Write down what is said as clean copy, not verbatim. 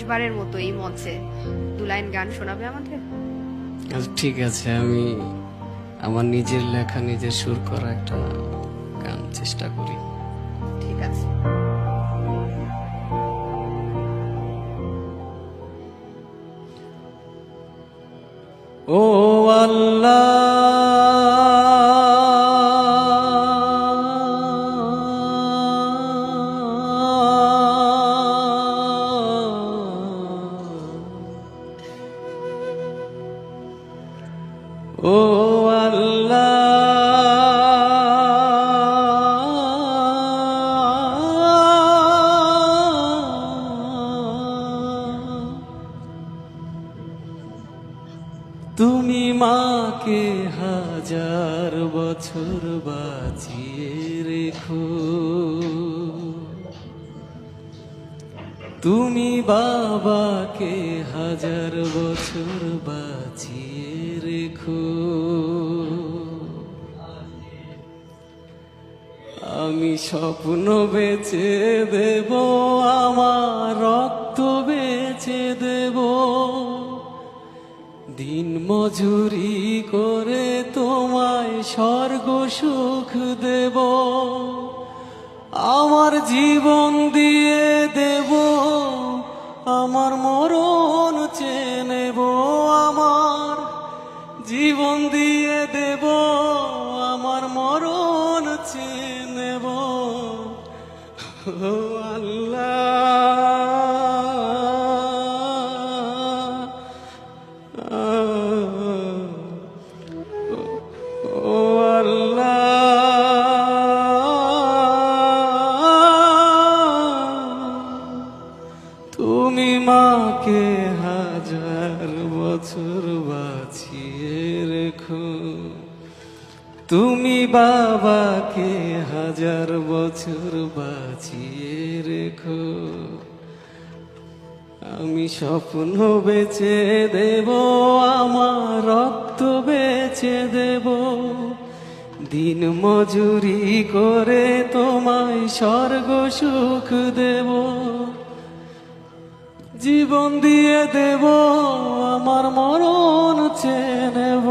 শেষবারের মতো এই মঞ্চে 2 লাইন গান শোনাবে আমাদের? আচ্ছা, ঠিক আছে, আমি আমার নিজের লেখা নিজের সুর করা একটা গান চেষ্টা করি। ঠিক আছে। ও আল্লাহ, ও আল্লাহ, তুমি মাকে 1000 বছর বাঁচিয়ে রেখো, তুমি বাবাকে 1000 বছর বাঁচিয়ে রেখো। আমি স্বপ্ন বেচে দেব, আমার রক্ত বেচে দেব, দিন মজুরি করে তোমায় স্বর্গ সুখ দেব। আমার জীবন দিয়ে দেব, আমার মরণ চেয়ে নেব, আমার জীবন দিয়ে দেব, আমার মরণ চেয়ে নেব। ও আল্লাহ, ও আল্লাহ, তুমি মাকে 1000 বছর বাঁচিয়ে রেখো, তুমি বাবাকে 1000 বছর বাঁচিয়ে রেখো। আমি স্বপ্ন বেচে দেব, আমার রক্ত বেচে দেব, দিন মজুরি করে তোমায় স্বর্গ সুখ দেব। জীবন দিয়ে দেব, আমার মরণ চেয়ে নেব।